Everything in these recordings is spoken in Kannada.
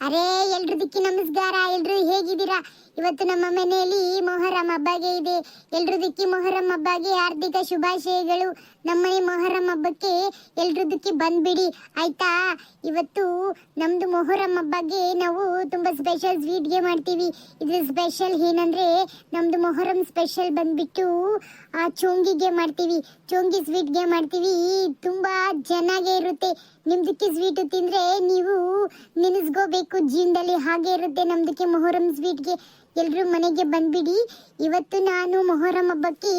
ಅರೇ ಎಲ್ರದಕ್ಕೆ ನಮಸ್ಕಾರ. ಎಲ್ರು ಹೇಗಿದ್ದೀರಾ? ಇವತ್ತು ನಮ್ಮ ಮನೆಯಲ್ಲಿ ಮೊಹರಂ ಹಬ್ಬಗೆ ಇದೆ. ಎಲ್ರದಕ್ಕೆ ಮೊಹರಂ ಹಬ್ಬಗೆ ಹಾರ್ದಿಕ ಶುಭಾಶಯಗಳು. ನಮ್ಮನೆ ಮೊಹರಂ ಹಬ್ಬಕ್ಕೆ ಎಲ್ರದಕ್ಕೆ ಬಂದ್ಬಿಡಿ ಆಯ್ತಾ. ಇವತ್ತು ನಮ್ದು ಮೊಹರಂ ಹಬ್ಬಗೆ ನಾವು ತುಂಬಾ ಸ್ಪೆಷಲ್ ಸ್ವೀಟ್ಗೆ ಮಾಡ್ತೀವಿ. ಇದು ಸ್ಪೆಷಲ್ ಏನಂದ್ರೆ ನಮ್ದು ಮೊಹರಂ ಸ್ಪೆಷಲ್ ಬಂದ್ಬಿಟ್ಟು ಚೋಂಗಿಗೆ ಮಾಡ್ತೀವಿ. ಚೋಂಗಿ ಸ್ವೀಟ್ಗೆ ಮಾಡ್ತೀವಿ. ತುಂಬಾ ಚೆನ್ನಾಗೇ ಇರುತ್ತೆ. ನಿಮ್ದಕ್ಕೆ ಸ್ವೀಟ್ ತಿಂದ್ರೆ ನೀವು ನೆನೆಸ್ಕೋಬೇಕು ಜೀವನದಲ್ಲಿ. ಹಾಗೆ ಇರುತ್ತೆ ನಮ್ದಕ್ಕೆ ಮೊಹರಂ ಸ್ವೀಟ್ಗೆ. ಎಲ್ರು ಮನೆಗೆ ಬಂದ್ಬಿಡಿ. ಇವತ್ತು ನಾನು ಮೊಹರಂ ಹಬ್ಬಕ್ಕೆ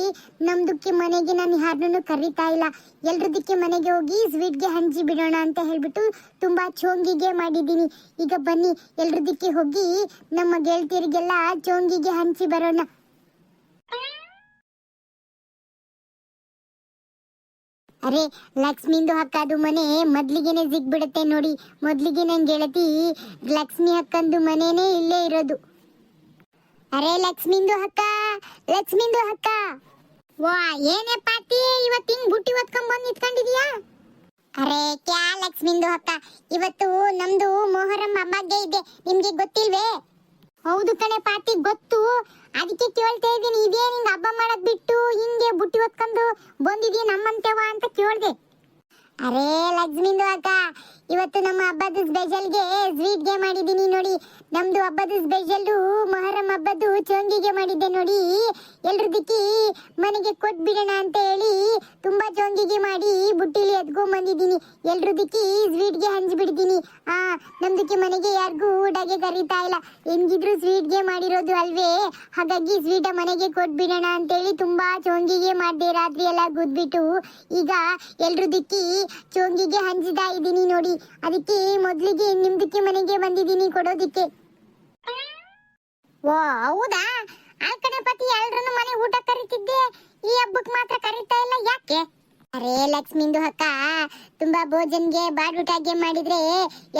ನಮ್ದಕ್ಕೆ ಮನೆಗೆ ನಾನು ಯಾರನ್ನೂ ಕರೀತಾ ಇಲ್ಲ. ಎಲ್ರದಕ್ಕೆ ಮನೆಗೆ ಹೋಗಿ ಸ್ವೀಟ್ಗೆ ಹಂಚಿ ಬಿಡೋಣ ಅಂತ ಹೇಳ್ಬಿಟ್ಟು ತುಂಬಾ ಚೋಂಗಿಗೆ ಮಾಡಿದ್ದೀನಿ. ಈಗ ಬನ್ನಿ ಎಲ್ರದಕ್ಕೆ ಹೋಗಿ ನಮ್ಮ ಗೆಳತಿಯರಿಗೆಲ್ಲ ಚೋಂಗಿಗೆ ಹಂಚಿ ಬರೋಣ. ಅರೆ ಲಕ್ಷ್ಮಿಂದು ಅಕ್ಕದು ಮನೆ ಮೊದ್ಲಿಗೆನೆ ಸಿಗ್ಬಿಡುತ್ತೆ ನೋಡಿ. ಮೊದ್ಲಿಗೆ ನನ್ ಗೆಳತಿ ಲಕ್ಷ್ಮಿ ಅಕ್ಕಂದು ಮನೆನೇ ಇಲ್ಲೇ ಇರೋದು. ಅರೆ ಲಕ್ಷ್ಮಿಂದು ಅಕ್ಕ, ಲಕ್ಷ್ಮಿಂದು ಅಕ್ಕ. ವಾ ಏನೇ ಪಾತಿ ಇವತ್ತು ಹಿಂಗ್ ಬುಟ್ಟಿ ಹೊತ್ಕೊಂಡ್ ಬಂದ್ ನಿಂತ್ಕೊಂಡಿದ್ಯಾ? ಅರೆ ಕ್ಯಾ ಲಕ್ಷ್ಮಿಂದು ಅಕ್ಕ, ಇವತ್ತು ನಮ್ದು ಮೊಹರಂ ಹಬ್ಬಗೆ ಇದೆ. ನಿಮ್ಗೆ ಗೊತ್ತಿಲ್ವೇ? ಹೌದು ಕಣೆ ಪಾತಿ ಗೊತ್ತು. ಅದಕ್ಕೆ ಕೇಳ್ತಾ ಇದ್ದೀನಿ, ಇದೇ ನಿಂಗೆ ಹಬ್ಬ ಮಾಡಕ್ ಬಿಟ್ಟು ಹಿಂಗೆ ಬುಟ್ಟಿ ಹೊತ್ಕೊಂಡು ಬಂದಿದ್ಯಾ ನಮ್ಮಂತೆವ ಅಂತ ಕೇಳ್ದೆ. ಅರೇ ಲಕ್ಷ್ಮಿಂದು ಅಕ್ಕ, ಇವತ್ತು ನಮ್ಮ ಹಬ್ಬದ ಸ್ಪೆಷಲ್ಗೆ ಸ್ವೀಟ್ಗೆ ಮಾಡಿದ್ದೀನಿ ನೋಡಿ. ನಮ್ದು ಹಬ್ಬದ ಸ್ಪೆಷಲ್ಲು ಮೊಹರಂ ಹಬ್ಬದ್ದು ಚೋಂಗಿಗೆ ಮಾಡಿದ್ದೆ ನೋಡಿ. ಎಲ್ರದಕ್ಕೆ ಮನೆಗೆ ಕೊಟ್ಬಿಡೋಣ ಅಂತ ಹೇಳಿ ತುಂಬಾ ಚೋಂಗಿಗೆ ಮಾಡಿ ಬುಟ್ಟಿಲಿ ಎತ್ಕೊಂಡ್ ಬಂದಿದ್ದೀನಿ. ಎಲ್ರದಕ್ಕೆ ಸ್ವೀಟ್ಗೆ ಹಂಚ್ಬಿಡ್ತೀನಿ. ನಮ್ದಕ್ಕೆ ಮನೆಗೆ ಯಾರಿಗೂ ಊಟಗೆ ಕರೀತಾ ಇಲ್ಲ. ಹೆಂಗಿದ್ರು ಸ್ವೀಟ್ಗೆ ಮಾಡಿರೋದು ಅಲ್ವೇ, ಹಾಗಾಗಿ ಸ್ವೀಟ ಮನೆಗೆ ಕೊಟ್ಬಿಡೋಣ ಅಂತೇಳಿ ತುಂಬಾ ಚೋಂಗಿಗೆ ಮಾಡಿದೆ. ರಾತ್ರಿ ಎಲ್ಲ ಗುದ್ಬಿಟ್ಟು ಈಗ ಎಲ್ರದಕ್ಕೆ ಚೋಂಗಿಗೆ ಹಂಚ್ತಾ ಇದ್ದೀನಿ ನೋಡಿ. ಅದಕ್ಕೆ ಮೊದ್ಲಿಗೆ ನಿಮ್ದಕ್ಕೆ ಮನೆಗೆ ಬಂದಿದ್ದೀನಿ ಕೊಡೋದಿಕ್ಕೆ. ಓ ಹೌದಾ? ಆ ಕಡೆ ಪತಿ ಎಲ್ರನ್ನು ಮನೆ ಊಟ ಕರೀತಿದ್ದೆ, ಈ ಹಬ್ಬಕ್ಕೆ ಮಾತ್ರ ಕರೀತಾ ಇಲ್ಲ, ಯಾಕೆ? ಅರೇ ಲಕ್ಷ್ಮಿಂದು ಅಕ್ಕ, ತುಂಬಾ ಭೋಜನ್ಗೆ ಬಾಡೂಟಗೆ ಮಾಡಿದ್ರೆ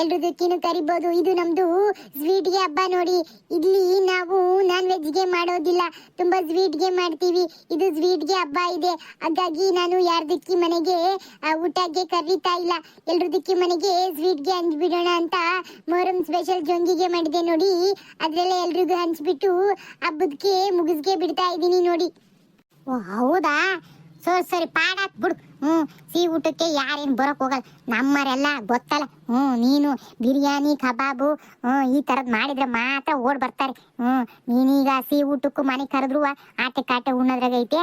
ಎಲ್ರದಕ್ಕಿನೂ ಕರಿಬಹುದು. ಇದು ನಮ್ದು ಸ್ವೀಟ್ಗೆ ಹಬ್ಬ ನೋಡಿ. ಇಲ್ಲಿ ನಾವು ನಾನ್ ವೆಜ್ಗೆ ಮಾಡೋದಿಲ್ಲ, ತುಂಬಾ ಸ್ವೀಟ್ಗೆ ಮಾಡ್ತೀವಿ. ಇದು ಸ್ವೀಟ್ಗೆ ಹಬ್ಬ ಇದೆ, ಹಾಗಾಗಿ ನಾನು ಯಾರ್ದಕ್ಕಿ ಮನೆಗೆ ಊಟಕ್ಕೆ ಕರೀತಾ ಇಲ್ಲ. ಎಲ್ರದಕ್ಕಿ ಮನೆಗೆ ಸ್ವೀಟ್ಗೆ ಹಂಚ್ಬಿಡೋಣ ಅಂತ ಮೊಹರಂ ಸ್ಪೆಷಲ್ ಜೊಂಗಿಗೆ ಮಾಡಿದೆ ನೋಡಿ. ಅದ್ರಲ್ಲೇ ಎಲ್ರಿಗೂ ಹಂಚ್ಬಿಟ್ಟು ಹಬ್ಬದಕ್ಕೆ ಮುಗಿಸ್ಗೆ ಬಿಡ್ತಾ ಇದ್ದೀನಿ ನೋಡಿ. ಓ ಹೌದಾ? ಸರಿ ಪಾಡಾಕ್ ಬಿಡು. ಸಿಹಿ ಊಟಕ್ಕೆ ಯಾರೇನು ಬರೋಕ್ ಹೋಗಲ್ಲ, ನಮ್ಮರೆಲ್ಲ ಗೊತ್ತಲ್ಲ. ನೀನು ಬಿರಿಯಾನಿ ಕಬಾಬು ಈ ಥರದ್ದು ಮಾಡಿದ್ರೆ ಮಾತ್ರ ಓಡ್ ಬರ್ತಾರೆ. ನೀನೀಗ ಸಿಹಿ ಊಟಕ್ಕೂ ಮನೆ ಕರೆದ್ರು ಆಟೆ ಕಾಟೆ ಉಣ್ಣೋದ್ರಾಗೈತೆ.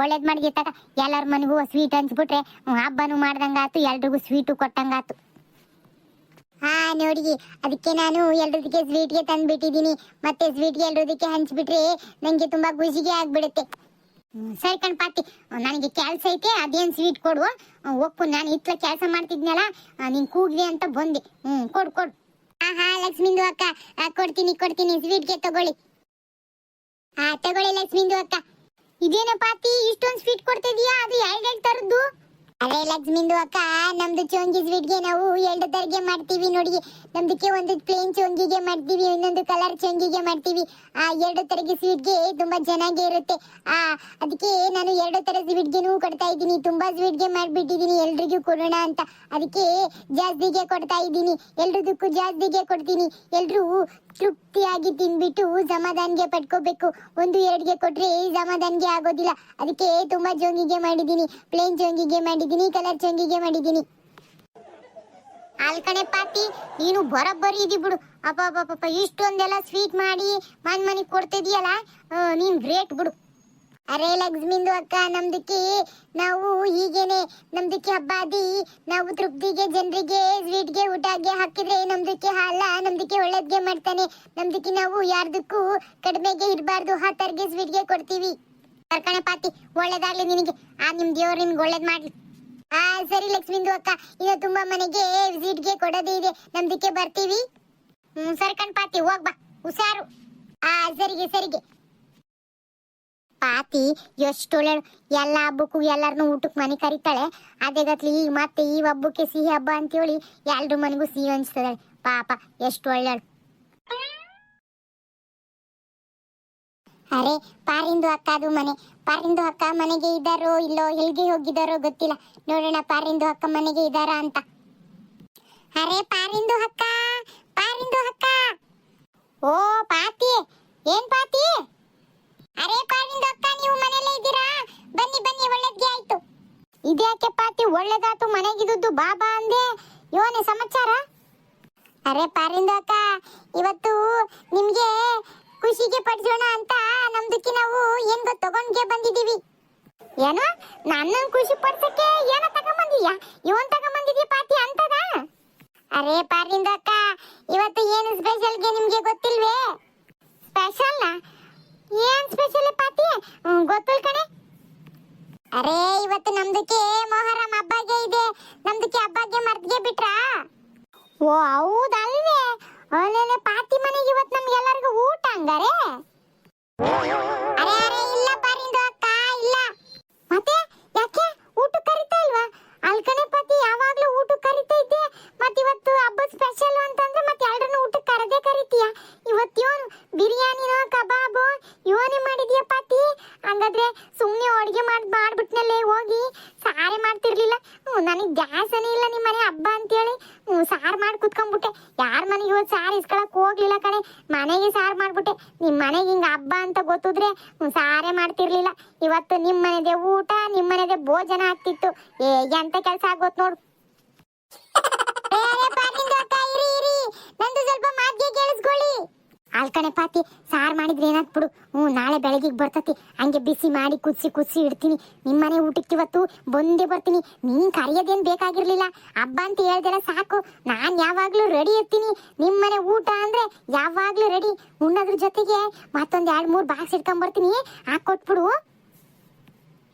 ಒಳ್ಳೇದು ಮಾಡಿಗೆ ತಗ, ಎಲ್ಲರ ಮನೆಗೂ ಸ್ವೀಟ್ ಹಂಚ್ಬಿಟ್ರೆ ಹಬ್ಬನೂ ಮಾಡ್ದಂಗಾತು, ಎಲ್ರಿಗೂ ಸ್ವೀಟು ಕೊಟ್ಟಂಗಾತು. ನೋಡಿ ಅದಕ್ಕೆ ನಾನು ಎಲ್ರದಕ್ಕೆ ಸ್ವೀಟ್ಗೆ ತಂದ್ಬಿಟ್ಟಿದ್ದೀನಿ. ಮತ್ತೆ ಸ್ವೀಟ್ಗೆ ಎಲ್ರದಕ್ಕೆ ಹಂಚ್ಬಿಟ್ರೆ ನನಗೆ ತುಂಬಾ ಖುಷಿಗೆ ಆಗ್ಬಿಡುತ್ತೆ. ಸರಿ ಕಣ್ ಪಾತಿ, ನನಗೆ ಕೆಲಸ ಐತೆ, ಅದೇನು ಸ್ವೀಟ್ ಕೊಡು. ಒಪ್ಪು, ನಾನು ಇತ್ಲ ಕೆಲಸ ಮಾಡ್ತಿದ್ನಲ್ಲ, ನೀನು ಕೂಗ್ಲಿ ಅಂತ ಬಂದೆ. ಕೊಡು ಕೊಡು. ಲಕ್ಷ್ಮಿಂದು ಅಕ್ಕ, ಕೊಡ್ತೀನಿ ಸ್ವೀಟ್ಗೆ ತಗೊಳ್ಳಿ. ತಗೊಳ್ಳಿ ಲಕ್ಷ್ಮಿಂದು ಅಕ್ಕ. ಇದೇನ ಪಾತಿ ಇಷ್ಟೊಂದು ಸ್ವೀಟ್ ಕೊಡ್ತಿದೀಯಾ? ಅದು ಎರಡು ತರದ್ದು. ಅದೇ ಲಕ್ಷ್ಮಿಂದು ಅಕ್ಕ, ನಮ್ದು ಚೋಂಗಿ ಸ್ವೀಟ್ಗೆ ನಾವು 2 ತರಗೆ ಮಾಡ್ತೀವಿ ನೋಡಿ. ನಮ್ದಕ್ಕೆ ಒಂದು ಪ್ಲೇನ್ ಚೋಂಗಿಗೆ ಮಾಡ್ತೀವಿ, ಇನ್ನೊಂದು ಕಲರ್ ಚೋಂಗಿಗೆ ಮಾಡ್ತೀವಿ. 2 ತರಗೆ ಸ್ವೀಟ್ಗೆ ತುಂಬಾ ಚೆನ್ನಾಗೇ ಇರುತ್ತೆ. ಅದಕ್ಕೆ ನಾನು 2 ತರ ಸ್ವೀಟ್ಗೆನೂ ಕೊಡ್ತಾ ಇದ್ದೀನಿ. ತುಂಬಾ ಸ್ವೀಟ್ಗೆ ಮಾಡ್ಬಿಟ್ಟಿದ್ದೀನಿ ಎಲ್ರಿಗೂ ಕೊಡೋಣ ಅಂತ. ಅದಕ್ಕೆ ಜಾಸ್ತಿಗೆ ಕೊಡ್ತಾ ಇದ್ದೀನಿ, ಎಲ್ರದಕ್ಕೂ ಜಾಸ್ತಿಗೆ ಕೊಡ್ತೀನಿ. ಎಲ್ರು ತೃಪ್ತಿಯಾಗಿ ತಿನ್ಬಿಟ್ಟು ಸಮಾಧಾನ್ಗೆ ಪಡ್ಕೋಬೇಕು. 1-2ಗೆ ಕೊಟ್ರೆ ಸಮಾಧಾನ್ಗೆ ಆಗೋದಿಲ್ಲ. ಅದಕ್ಕೆ ತುಂಬಾ ಚೋಂಗಿಗೆ ಮಾಡಿದ್ದೀನಿ, ಪ್ಲೇನ್ ಚೋಂಗಿಗೆ ಮಾಡಿದ್ದೀನಿ, ಕಲರ್ ಚೋಂಗಿಗೆ ಮಾಡಿದ್ದೀನಿ. ಅಲ್ಕಣೆ ಪಾತಿ, ನೀನು ಬರೋಬ್ಬರಿ ಇದಿ ಬಿಡು. ಅಪ್ಪ ಇಷ್ಟೊಂದೆಲ್ಲ ಸ್ವೀಟ್ ಮಾಡಿ ಮನೆಗೆ ಕೊಡ್ತಿದೀಯಲ್ಲ, ನೀನ್ ಗ್ರೇಟ್ ಬಿಡು. ಅರೆ ಲಕ್ಷ್ಮಿಂದು ಅಕ್ಕ, ನಮ್ದಕ್ಕೆ ನಾವು ಹೀಗೇನೆ ನಮ್ದಕ್ಕೆ ಹಬ್ಬ ಆದಿ ನಾವು ತೃಪ್ತಿಗೆ ಜನರಿಗೆ ಸ್ವೀಟ್ಗೆ ಊಟಗೆ ಹಾಕಿದ್ರೆ ನಮ್ದಕ್ಕೆ ಅಲ್ಲ, ನಮ್ದಕ್ಕೆ ಒಳ್ಳೇದ್ಗೆ ಮಾಡ್ತಾನೆ. ನಮ್ದಕ್ಕೆ ನಾವು ಯಾರ್ದಕ್ಕೂ ಕಡಿಮೆಗೆ ಇರಬಾರ್ದು, ಆ ತರಗೆ ಸ್ವೀಟ್ಗೆ ಕೊಡ್ತೀವಿ. ಕರ್ಕಣೆ ಪಾತಿ, ಒಳ್ಳೇದಾಗ್ಲಿ ನಿನಗೆ. ನಿಮ್ ದೇವ್ರು ನಿನ್ಗೆ ಒಳ್ಳೇದ್ ಮಾಡ್ಲಿ. ಸರಿ ಲಕ್ಷ್ಮಿಂದು ಅಕ್ಕ, ಈಗ ತುಂಬಾ ಮನೆಗೆ ಸ್ವೀಟ್ಗೆ ಕೊಡೋದೇ ಇದೆ, ನಮ್ದಕ್ಕೆ ಬರ್ತೀವಿ. ಸರ್ಕಣ್ ಪಾತಿ, ಹೋಗ್ಬಾ ಹುಷಾರು. ಸರಿಗೆ ಪಾತಿ ಎಷ್ಟು ಒಳ್ಳೆಳು. ಎಲ್ಲ ಹಬ್ಬಕ್ಕೂ ಎಲ್ಲಾರನ್ನೂ ಊಟಕ್ಕೆ ಮನೆ ಕರೀತಾಳೆ. ಅದೇ ಗತ್ಲಿ ಈಗ ಮತ್ತೆ ಈ ಹಬ್ಬಕ್ಕೆ ಸಿಹಿ ಹಬ್ಬ ಅಂತೇಳಿ ಎಲ್ರ ಮನೆಗೂ ಸಿಹಿ ಹಂಚ್ತಾಳೆ. ಪಾಪ ಎಷ್ಟು ಒಳ್ಳೆಳು. ಅರೆ ಪಾರಿಂದು ಅಕ್ಕ ಅದು ಮನೆ. ಪಾರಿಂದು ಅಕ್ಕ ಮನೆಗೆ ಇದ್ದಾರೋ ಇಲ್ಲೋ, ಎಲ್ಗೆ ಹೋಗಿದ್ದಾರೋ ಗೊತ್ತಿಲ್ಲ. ನೋಡೋಣ ಪಾರಿಂದು ಅಕ್ಕ ಮನೆಗೆ ಇದ್ದಾರಾ ಅಂತ. ಅರೆ ಪಾರಿಂದು ಅಕ್ಕ, ಪಾರಿಂದು ಅಕ್ಕ. ಅರೆ ಪಾರಿಂದು ಅಕ್ಕ, ಇವತ್ತು ನಿಮ್ಗೆ ಖುಷಿಗೆ ಪಡಿಸೋಣ ಅಂತ ನಮ್ದಕ್ಕೆ ನಾವು ಏನ್ ತಗೊಂಡ್ಗೆ ಬಂದಿದೀವಿ. ಏನು ನನ್ನ ಖುಷಿ ಪಡ್ಸಕ್ಕೆ ಏನೋ ತಗೊಂಬಂದಿದ್ಯಾ? ಇವನ್ ತಗೊಂಬಂದಿದ್ಯಾ ಪಾತಿ ಅಂತದ? ಅರೆ ಪಾರಿಂದು ಅಕ್ಕ, ಇವತ್ತು ಏನು ಸ್ಪೆಷಲ್ಗೆ ನಿಮ್ಗೆ ಗೊತ್ತಿಲ್ವೇ? ಸ್ಪೆಷಲ್ ಏನ್ ಸ್ಪೆಷಲ್ ಪಾತಿ? ಗೊತ್ತಿಲ್ಲ ಕಣೆ. ಅರೆ ಇವತ್ತು ನಮ್ದಕ್ಕೆ ಮೊಹರಂ ಹಬ್ಬಗೆ ಇದೆ. ನಮ್ದಕ್ಕೆ ಹಬ್ಬಗೆ ಮರ್ತ್ಗೆ ಬಿಟ್ರಾ? ಓ ಹೌದಲ್ವೇ? ಅಲ್ಲೆಲ್ಲ ಪಾತಿ ಮನೆಗೆ ಇವತ್ತು ನಮ್ಗೆಲ್ಲರಿಗೂ ಊಟ ಹಂಗಾರೆ? ಅರೆ ಅರೆ ಇಲ್ಲ ಪಾರಿಂದು ಅಕ್ಕ, ಇಲ್ಲ. ಮತ್ತೆ ಯಾಕೆ ಊಟ ಕರಿತಾ ಇಲ್ವಾ? ಅಲ್ಕಣೆ ಪಾತಿ, ಯಾವಾಗ್ಲೂ ಊಟ ಕರಿತಾ ಇದ್ದೆ. ಮತ್ತೆ ಇವತ್ತು ಹಬ್ಬದ ಸ್ಪೆಷಲ್ ಅಂತಂದ್ರೆ ಮತ್ತೆ ಎಲ್ಲರನ್ನು ಊಟ ಕರದೇ ಕರಿತೀಯ. ಇವತ್ತು ಇವನು ಬಿರಿಯಾನಿನೋ ಕಬಾಬು ಇವನೇ ಮಾಡಿದ್ಯಾ ಪಾತಿ? ಹಂಗಾದ್ರೆ ಸುಮ್ಮನೆ ಅಡುಗೆ ಮಾಡ್ಬಿಟ್ನಲ್ಲೇ, ಹೋಗಿ ಸಾರೇ ಮಾಡ್ತಿರ್ಲಿಲ್ಲ. ನನಗೆ ಗ್ಯಾಸನೇ ಇಲ್ಲ ನಿಮ್ಮ ಮನೆ ಹಬ್ಬ ಅಂತೇಳಿ ಸಾರು ಮಾಡಿ ಕುತ್ಕೊಂಡ್ಬಿಟ್ಟೆ. ಯಾರ ಮನೆಗೆ ಇವತ್ತು ಸಾರು ಇಸ್ಕೊಳಕ್ ಹೋಗ್ಲಿಲ್ಲ ಕಣೆ, ಮನೆಗೆ ಸಾರು ಮಾಡ್ಬಿಟ್ಟೆ. ನಿಮ್ಮ ಮನೆಗೆ ಹಿಂಗ ಹಬ್ಬ ಅಂತ ಗೊತ್ತಿದ್ರೆ ಸಾರೇ ಮಾಡ್ತಿರ್ಲಿಲ್ಲ. ಇವತ್ತು ನಿಮ್ಮ ಮನೆದೆ ಊಟ, ನಿಮ್ಮ ಮನೆದೆ ಭೋಜನ ಆಗ್ತಿತ್ತು. ಎಂತ ಕೆಲಸ ಆಗೋತ್ ನೋಡು. ನಂದು ಸ್ವಲ್ಪ ಮಾತಿಗೆ ಕೇಳಿಸ್ಕೊಳ್ಳಿ. ಅಲ್ಕಣೆ ಪಾತಿ, ಸಾರು ಮಾಡಿದ್ರೆ ಏನಾತ್ ಬಿಡು. ನಾಳೆ ಬೆಳಗ್ಗೆ ಬರ್ತತಿ. ಹಂಗೆ ಬಿಸಿ ಮಾಡಿ ಕುದಿಸಿ ಇಡ್ತೀನಿ. ನಿಮ್ಮನೆ ಊಟಕ್ಕೆ ಇವತ್ತು ಬಂದೇ ಬರ್ತೀನಿ. ನೀನ್ ಕರೆಯೋದೇನ್ ಬೇಕಾಗಿರ್ಲಿಲ್ಲ. ಹಬ್ಬ ಅಂತ ಹೇಳ್ದೆಲ್ಲ ಸಾಕು. ನಾನ್ ಯಾವಾಗ್ಲೂ ರೆಡಿ ಇರ್ತೀನಿ. ನಿಮ್ಮನೆ ಊಟ ಅಂದ್ರೆ ಯಾವಾಗ್ಲೂ ರೆಡಿ. ಉಣ್ಣೋದ್ರ ಜೊತೆಗೆ ಮತ್ತೊಂದ್ 2-3 ಬಾಕ್ಸ್ ಇಟ್ಕೊಂಡ್ ಬರ್ತೀನಿ, ಹಾಕೊಟ್ಬಿಡು.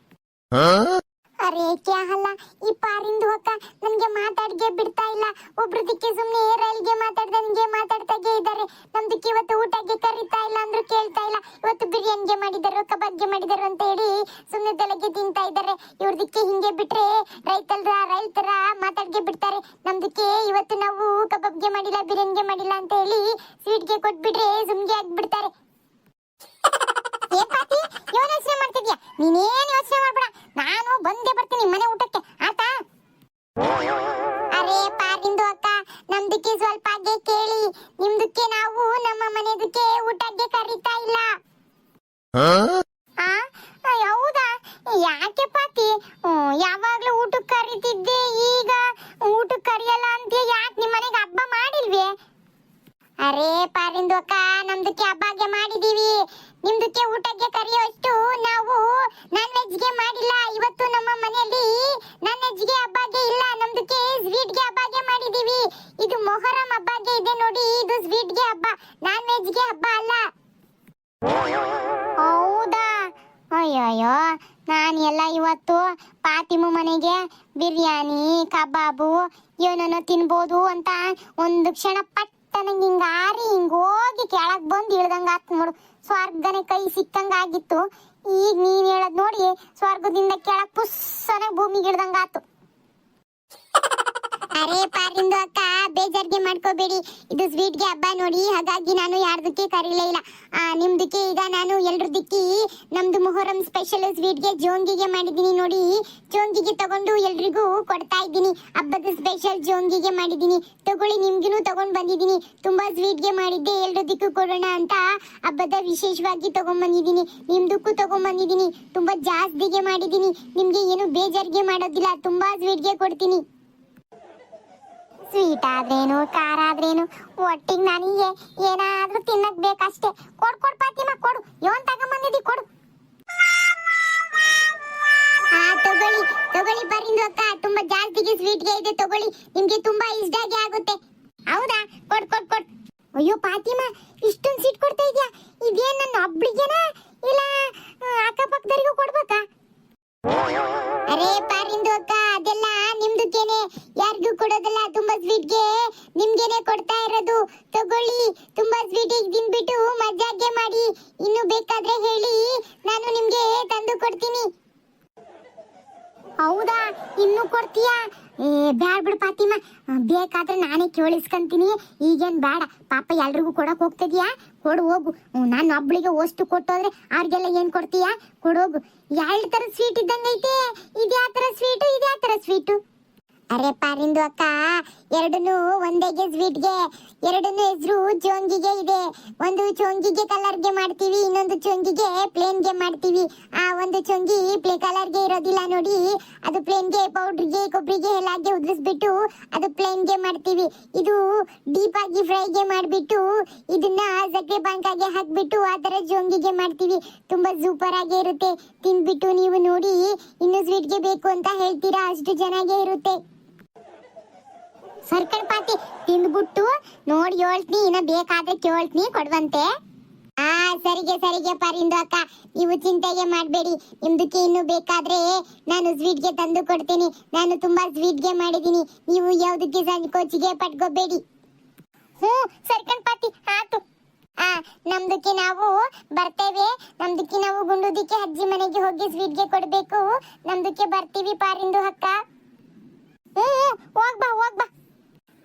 ಅರೆ ಕ್ಯಾ ಅಲ್ಲ ಈ ಪಾರಿಂದು ಅಕ್ಕ, ನನ್ಗೆ ಮಾತಾಡ್ಗೆ ಬಿಡ್ತಾ ಇಲ್ಲ. ಒಬ್ರದಕ್ಕೆ ಸುಮ್ನೆ ರೈಲ್ಗೆ ಮಾತಾಡ್ದಂಗೆ ಮಾತಾಡ್ತಾಗೆ ಇದ್ದಾರೆ. ನಮ್ದಕ್ಕೆ ಇವತ್ತು ಊಟಕ್ಕೆ ಕರಿತಾ ಇಲ್ಲ ಅಂದ್ರೂ ಕೇಳ್ತಾ ಇಲ್ಲ. ಇವತ್ತು ಬಿರಿಯಾನಿಗೆ ಮಾಡಿದಾರೋ ಕಬಾಬ್ಗೆ ಮಾಡಿದಾರೋ ಅಂತ ಹೇಳಿ ಸುಮ್ನೆ ತಲೆಗೆ ತಿಂತಾ ಇದ್ದಾರೆ. ಇವ್ರದಕ್ಕೆ ಹಿಂಗೆ ಬಿಟ್ರೆ ರೈಲ್ ತರ ಮಾತಾಡ್ಗೆ ಬಿಡ್ತಾರೆ. ನಮ್ದಕ್ಕೆ ಇವತ್ತು ನಾವು ಕಬಾಬ್ಗೆ ಮಾಡಿಲ್ಲ ಬಿರಿಯಾನಿಗೆ ಮಾಡಿಲ್ಲ ಅಂತ ಹೇಳಿ ಸ್ವೀಟ್ಗೆ ಕೊಟ್ಬಿಟ್ರೆ ಸುಮ್ಗೆ ಆಗ್ಬಿಡ್ತಾರೆ. ಏ ಪಾತಿ, ಏನ್ ಯೋಚನೆ ಮಾಡ್ತಿದ್ಯಾ? ನೀನೇನ್ ಯೋಚನೆ ಮಾಡ್ಬೇಡ, ನಾನು ಬಂದೇ ಬರ್ತೀನಿ ಮನೆ ಊಟಕ್ಕೆ, ಆತಾ? ಅರೆ ಪಾರಿಂದು ಅಕ್ಕ, ನಮ್ದಕ್ಕೆ ಸ್ವಲ್ಪ ಹಾಗೆ ಕೇಳಿ. ನಿಮ್ದಕ್ಕೆ ನಾವು ನಮ್ಮ ಮನೆದಕ್ಕೆ ಊಟಕ್ಕೆ ಕರೀತಾ ಇಲ್ಲ. ಹೌದಾ? ಯಾಕೆ ಪಾತಿ? ಯಾವಾಗ್ಲೂ ಊಟಕ್ಕೆ ಕರೀತಿದ್ದೆ, ಈಗ ಊಟಕ್ಕೆ ಕರಿಯಲ್ಲ ಅಂತ ಯಾಕೆ ನಿಮ್ಮ ಮನೆಗೆ ಹಬ್ಬ ಮಾಡಿಲ್ವೇ? ಅರೆ ಪಾರಿಂದು ಅಕ್ಕ, ನಮ್ದಕ್ಕೆ ಹಬ್ಬಗೆ ಮಾಡಿದೀವಿ. ನಿಮ್ದಕ್ಕೆ ಊಟಕ್ಕೆ ಕರೆಯುವಷ್ಟು ನಾವು ನಾನ್ ವೆಜ್ಗೆ ಮಾಡಿಲ್ಲ. ಇವತ್ತು ನಮ್ಮ ಮನೆಯಲ್ಲಿ ನಾನ್ ವೆಜ್ಗೆ ಹಬ್ಬಗೆ ಇಲ್ಲ. ನಮ್ದಕ್ಕೆ ಸ್ವೀಟ್ಗೆ ಹಬ್ಬಗೆ ಮಾಡಿದೀವಿ. ಇದು ಮೊಹರಂ ಹಬ್ಬಗೆ ಇದೆ ನೋಡಿ, ಇದು ಸ್ವೀಟ್ಗೆ ಹಬ್ಬ, ನಾನ್ ವೆಜ್ಗೆ ಹಬ್ಬ ಅಲ್ಲ. ಹೌದಾ? ಅಯ್ಯಯ್ಯೋ, ನಾನು ಎಲ್ಲ ಇವತ್ತು ಪಾತಿಮು ಮನೆಗೆ ಬಿರಿಯಾನಿ ಕಬಾಬು ಏನೇನೋ ತಿನ್ಬೋದು ಅಂತ ಒಂದು ಕ್ಷಣ ಪಟ್ಟ ನಂಗೆ ಹಿಂಗಾರಿ ಹಿಂಗೋಗಿ ಕೆಳಗ್ ಬಂದು ಇಳ್ದಂಗ ಆತ್ ನೋಡು. ಸ್ವರ್ಗನೆ ಕೈ ಸಿಕ್ಕಂಗ ಆಗಿತ್ತು. ಈಗ ನೀನ್ ಹೇಳದ್ ನೋಡಿ ಸ್ವರ್ಗದಿಂದ ಕೆಳಗ್ ಪುಸ್ಸನೆ ಭೂಮಿಗೆ ಇಳ್ದಂಗ ಆತು. ಅರೆ ಪಾರಿಂದು ಅಕ್ಕ, ಬೇಜಾರ್ಗೆ ಮಾಡ್ಕೋಬೇಡಿ. ಇದು ಸ್ವೀಟ್ಗೆ ಹಬ್ಬ ನೋಡಿ, ಹಾಗಾಗಿ ನಾನು ಯಾರ್ದಕ್ಕೆ ಕರೀಲೇ ಇಲ್ಲ. ನಿಮ್ದಕ್ಕೆ ಈಗ ನಾನು ಎಲ್ರದಕ್ಕೆ ನಮ್ದು ಮೊಹರಂ ಸ್ಪೆಷಲ್ ಸ್ವೀಟ್ಗೆ ಜೋಂಗಿಗೆ ಮಾಡಿದ್ದೀನಿ ನೋಡಿ. ಜೋಂಗಿಗೆ ತಗೊಂಡು ಎಲ್ರಿಗೂ ಕೊಡ್ತಾ ಇದ್ದೀನಿ. ಹಬ್ಬದ ಸ್ಪೆಷಲ್ ಜೋಂಗಿಗೆ ಮಾಡಿದ್ದೀನಿ, ತಗೊಳ್ಳಿ. ನಿಮ್ಗೂ ತಗೊಂಡ್ ಬಂದಿದ್ದೀನಿ. ತುಂಬಾ ಸ್ವೀಟ್ಗೆ ಮಾಡಿದ್ದೆ, ಎಲ್ರದಕ್ಕೂ ಕೊಡೋಣ ಅಂತ ಹಬ್ಬದ ವಿಶೇಷವಾಗಿ ತಗೊಂಡ್ ಬಂದಿದ್ದೀನಿ. ನಿಮ್ದಕ್ಕೂ ತಗೊಂಡ್ ಬಂದಿದ್ದೀನಿ. ತುಂಬಾ ಜಾಸ್ತಿಗೆ ಮಾಡಿದ್ದೀನಿ. ನಿಮ್ಗೆ ಏನು ಬೇಜಾರ್ಗೆ ಮಾಡೋದಿಲ್ಲ, ತುಂಬಾ ಸ್ವೀಟ್ಗೆ ಕೊಡ್ತೀನಿ. ಸ್ವೀಟ್ ಆದ್ರೇನು ಖಾರ ಆದ್ರೇನು ಒಟ್ಟಿಗೆ ನನಗೆ ಏನಾದ್ರೂ ತಿನ್ನಕ್ ಬೇಕಷ್ಟೇ. ಕೊಡು ಪಾತಿಮಾ, ಕೊಡು. ಯೋನ್ ತಗೊಂಬಂದಿದ್ದಿ, ಕೊಡು. ತಗೊಳ್ಳಿ ಪಾರಿಂದು ಅಕ್ಕ, ತುಂಬಾ ಜಾಸ್ತಿಗೆ ಸ್ವೀಟ್ಗೆ ಇದೆ, ತಗೊಳ್ಳಿ. ನಿಮ್ಗೆ ತುಂಬಾ ಇಷ್ಟಾಗಿ ಆಗುತ್ತೆ. ಹೌದಾ? ಕೊಡ್. ಅಯ್ಯೋ ಪಾತಿಮಾ, ಇಷ್ಟೊಂದು ಸ್ವೀಟ್ ಕೊಡ್ತಾ ಇದ್ಯಾ? ಇದೇನ್ ನನ್ನ ಒಬ್ಳಿಗೆನಾ ಇಲ್ಲ ಅಕ್ಕಪಕ್ಕದವರಿಗೂ ಕೊಡ್ಬೇಕಾ? ಅರೆ ಪಾರಿಂದು ಅಕ್ಕ, ಅದೆಲ್ಲ ನಿಮ್ದಕ್ಕೇನೆ, ಯಾರಿಗೂ ಕೊಡೋದಲ್ಲ. ತುಂಬಾ ಸ್ವೀಟ್ಗೆ ನಿಮ್ಗೇನೆ ಕೊಡ್ತಾ ಇರೋದು. ತಗೊಳ್ಳಿ, ತುಂಬಾ ಸ್ವೀಟ್ ತಿನ್ಬಿಟ್ಟು ಮಜಾಗೆ ಮಾಡಿ. ಇನ್ನು ಬೇಕಾದ್ರೆ ಹೇಳಿ, ನಾನು ನಿಮ್ಗೆ ತಂದು ಕೊಡ್ತೀನಿ. ಹೌದಾ? ಇನ್ನು ಕೊಡ್ತೀಯಾ? ಬ್ಯಾಡ ಬಿಡು ಪಾತಿಮಾ, ಬೇಕಾದ್ರೆ ನಾನೇ ಕೇಳಿಸ್ಕೊಂತೀನಿ. ಈಗೇನ್ ಬೇಡ, ಪಾಪ ಎಲ್ರಿಗೂ ಕೊಡಕ್ ಹೋಗ್ತಿದ್ಯಾ? ಕೊಡು ಹೋಗು. ನಾನು ಒಬ್ಳಿಗೆ ಅಷ್ಟು ಕೊಟ್ಟೋದ್ರೆ ಅವ್ರಿಗೆಲ್ಲ ಏನ್ ಕೊಡ್ತೀಯಾ? ಕೊಡೋಗು. 2 ತರ ಸ್ವೀಟ್ ಇದ್ದಂಗೈತೆ. ಇದ್ಯಾವ ತರ ಸ್ವೀಟು, ಇದ್ಯಾವ ತರ ಸ್ವೀಟು? ಅರೆ ಪಾರಿಂದು ಅಕ್ಕ, ಎರಡನ್ನೂ ಒಂದೇಗೆ ಸ್ವೀಟ್ಗೆ, ಎರಡನ್ನೂ ಹೆಸರು ಚೋಂಗಿಗೆ ಇದೆ. ಒಂದು ಚೋಂಗಿಗೆ ಕಲರ್ಗೆ ಮಾಡ್ತೀವಿ, ಇನ್ನೊಂದು ಚೋಂಗಿಗೆ ಪ್ಲೇನ್ಗೆ ಮಾಡ್ತೀವಿ. ಆ ಒಂದು ಚೋಂಗಿ ಕಲರ್ಗೆ ಇರೋದಿಲ್ಲ ನೋಡಿ, ಅದು ಪ್ಲೇನ್ಗೆ ಪೌಡ್ರಿಗೆ ಕೊಬ್ಬರಿಗೆ ಎಲ್ಲಾಗೆ ಉದುರಿಸ್ಬಿಟ್ಟು ಅದು ಪ್ಲೇನ್ಗೆ ಮಾಡ್ತೀವಿ. ಇದು ಡೀಪ್ ಆಗಿ ಫ್ರೈಗೆ ಮಾಡಿಬಿಟ್ಟು ಇದನ್ನ ಸಕ್ಕರೆ ಪಾನಕಾಗೆ ಹಾಕ್ಬಿಟ್ಟು ಆ ಥರ ಚೋಂಗಿಗೆ ಮಾಡ್ತೀವಿ. ತುಂಬಾ ಸೂಪರ್ ಆಗಿ ಇರುತ್ತೆ. ತಿಂದ್ಬಿಟ್ಟು ನೀವು ನೋಡಿ ಇನ್ನು ಸ್ವೀಟ್ಗೆ ಬೇಕು ಅಂತ ಹೇಳ್ತೀರಾ, ಅಷ್ಟು ಚೆನ್ನಾಗೇ ಇರುತ್ತೆ. ಸರ್ಕಲ್ ಪಾತಿ ತಿಂದ್ಬಿಟ್ಟು ನೋಡಿ ಹೇಳ್ತೀನಿ, ಇನ್ನ ಬೇಕಾದ್ರೆ ಕೇಳ್ತೀನಿ, ಕೊಡುವಂತೆ. ಸರಿಗೆ ಪಾರಿಂದು ಅಕ್ಕ, ನೀವು ಚಿಂತೆಗೆ ಮಾಡಬೇಡಿ. ನಿಮ್ದಕ್ಕೆ ಇನ್ನು ಬೇಕಾದ್ರೆ ನಾನು ಸ್ವೀಟ್ಗೆ ತಂದು ಕೊಡ್ತೀನಿ. ನಾನು ತುಂಬಾ ಸ್ವೀಟ್ಗೆ ಮಾಡಿದ್ದೀನಿ, ನೀವು ಯಾವುದಕ್ಕೆ ಸಂಕೋಚಿಗೆ ಪಟ್ಕೋಬೇಡಿ. ಸರ್ಕಲ್ ಪಾತಿ ಆತು. ನಮ್ದಕ್ಕೆ ನಾವು ಬರ್ತೇವೆ. ನಮ್ದಕ್ಕೆ ನಾವು ಗುಂಡುದಕ್ಕೆ ಅಜ್ಜಿ ಮನೆಗೆ ಹೋಗಿ ಸ್ವೀಟ್ಗೆ ಕೊಡ್ಬೇಕು. ನಮ್ದಕ್ಕೆ ಬರ್ತೀವಿ ಪಾರಿಂದು ಅಕ್ಕ. ಹೋಗ್ಬಾ.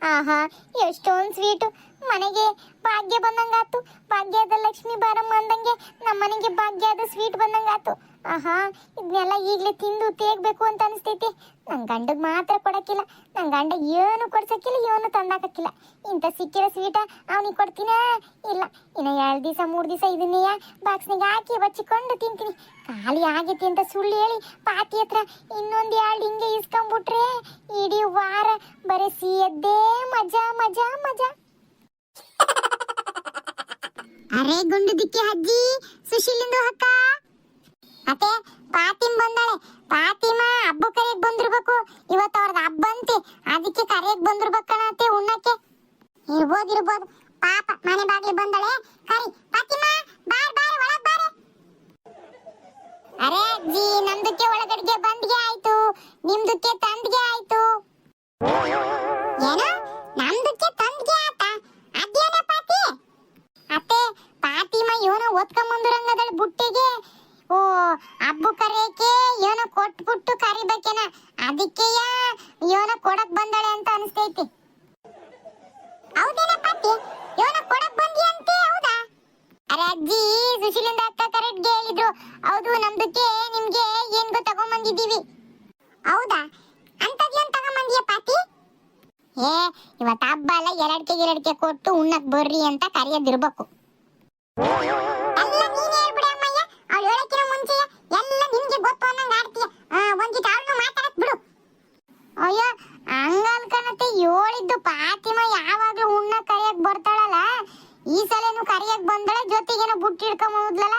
ಆಹಾ, ಎಷ್ಟೊಂದು ಸ್ವೀಟು. ಮನೆಗೆ ಭಾಗ್ಯ ಬಂದಂಗಾತು. ಭಾಗ್ಯದ ಲಕ್ಷ್ಮಿ ಬಾರಮ್ಮ ಅಂದಂಗೆ ನಮ್ಮ ಮನೆಗೆ ಭಾಗ್ಯದ ಸ್ವೀಟ್ ಬಂದಂಗಾತು. ಆಹಾ, ಇದನ್ನೆಲ್ಲ ಈಗಲೇ ತಿಂದು ತೇಗ್ಬೇಕು ಅಂತ ಅನಿಸ್ತೈತಿ. ನನ್ನ ಗಂಡಗ್ ಮಾತ್ರ ಕೊಡಕ್ಕಿಲ್ಲ. ನನ್ನ ಗಂಡ ಏನು ಕೊಡ್ಸಕ್ಕಿಲ್ಲ, ಏನು ತಂದಾಕಿಲ್ಲ. ಇಂಥ ಸಿಕ್ಕಿರೋ ಸ್ವೀಟ ಅವನಿಗೆ ಕೊಡ್ತೀನ ಇಲ್ಲ. ಇನ್ನು 2 ದಿವಸ 3 ದಿವಸ ಇದನ್ನೇ ಬಾಕ್ಸ್ನಿಗೆ ಹಾಕಿ ಬಚ್ಚಿಕೊಂಡು ತಿಂತೀನಿ. ಖಾಲಿ ಆಗೈತಿ ಅಂತ ಸುಳ್ಳು ಹೇಳಿ ಪಾತಿ ಹತ್ರ ಇನ್ನೊಂದು 2 ಹಿಂಗೆ ಇಸ್ಕೊಂಡ್ಬಿಟ್ರೆ ಇಡೀ ವಾರ ಬರೀ ಸಿಯದ್ದೇ ಮಜಾ. ಅರೆ ಗುಂಡುದಿಕ್ಕೆ ಅಜ್ಜಿ, ಸುಶೀಲಿಂದು ಅಕ್ಕ. ಅತ್ತೆ ಪಾತಿಮ್ ಬಂದಾಳೆ. ಪಾತಿಮಾ ಹಬ್ಬ ಕರೆಯಕ್ ಬಂದಿರ್ಬೇಕು. ಇವತ್ತು ಅವ್ರದ್ದು ಹಬ್ಬ ಅಂತೆ, ಅದಕ್ಕೆ ಕರೆಯಕ್ ಬಂದಿರ್ಬೇಕಣತ್ತೆ ಉಣ್ಣಕ್ಕೆ. ಇರ್ಬೋದು. ಪಾಪ ಮನೆ ಬಾಗ್ಲಿ ಬಂದಾಳೆ. ಕರಿ ಪಾತಿಮಾ, ಬಾರ್ ಒಳಗ್ ಬಾರೆ. ಅರೆ ಅಜ್ಜಿ, ನಮ್ದಕ್ಕೆ ಒಳಗಡೆಗೆ ಬಂದ್ಗೆ ಆಯ್ತು, ನಿಮ್ದಕ್ಕೆ ತಂದ್ಗೆ ಆಯ್ತು. ಏನು ನಮ್ದಕ್ಕೆ ತಂದ್ಗೆ ಆತ? ಅದೇನ ಪಾತಿ? ಅತ್ತೆ ಪಾತಿಮಾ ಏನೋ ಓದ್ಕೊಂಬಂದಿರಂಗದಳು ಬುಟ್ಟಿಗೆ. ಓ, ಹಬ್ಬ ಕರೆಯಕ್ಕೆ ಏನೋ ಕೊಟ್ಬಿಟ್ಟು ಕರಿಬೇಕೇನ, ಅದಕ್ಕೆ ಏನೋ ಕೊಡಕ್ ಬಂದಾಳೆ ಅಂತ ಅನಿಸ್ತೈತಿ. ಹೌದೇನ ಪಾತಿ, ಏನೋ ಕೊಡಕ್ ಬಂದಿ ಅಂತೆ? ಹೌದಾ? ಅರೆ ಅಜ್ಜಿ, ಸುಶೀಲಿಂದ ಅಕ್ಕ ಕರೆಕ್ಟ್ ಹೇಳಿದ್ರು. ಹೌದು, ನಮ್ದಕ್ಕೆ ನಿಮ್ಗೆ ಏನ್ ತಗೊಂಬಂದಿದ್ದೀವಿ. ಹೌದಾ? ಅಂತದೇನ್ ತಗೊಂಬಂದಿಯ ಪಾತಿ? ಇವತ್ತು ಹಬ್ಬ ಅಲ್ಲ, 2 ಕೊಟ್ಟು ಉಣ್ಣಕ್ ಬರ್ರಿ ಅಂತ ಕರೆಯೋದಿರ್ಬೇಕು. ಎಲ್ಲ ನೀನೇ ಹೇಳ್ಬಿಡ ಅಮ್ಮಯ್ಯ, ಅವಳು ಹೇಳಕ್ಕಿನ ಮುಂಚೆ ಎಲ್ಲ ನಿನ್ಗೆ ಗೊತ್ತು ಅನ್ನಂಗ ಆಡ್ತೀಯ. ಒಂದಿಟ್ಟು ಅವಳನ್ನು ಮಾತಾಡಕ್ ಬಿಡು. ಅಯ್ಯೋ, ಹಂಗಲ್ಕಣತೆ ಹೇಳಿದ್ದು. ಪಾತಿಮಾ ಯಾವಾಗ್ಲೂ ಉಣ್ಣ ಕರಿಯಕ್ ಬರ್ತಾಳಲ್ಲ, ಈ ಸಲನು ಕರಿಯಕ್ ಬಂದಳೆ, ಜೊತೆಗೇನೋ ಬುಟ್ಟಿ ಹಿಡ್ಕೊಂಬೋದ್ಲಲ್ಲ,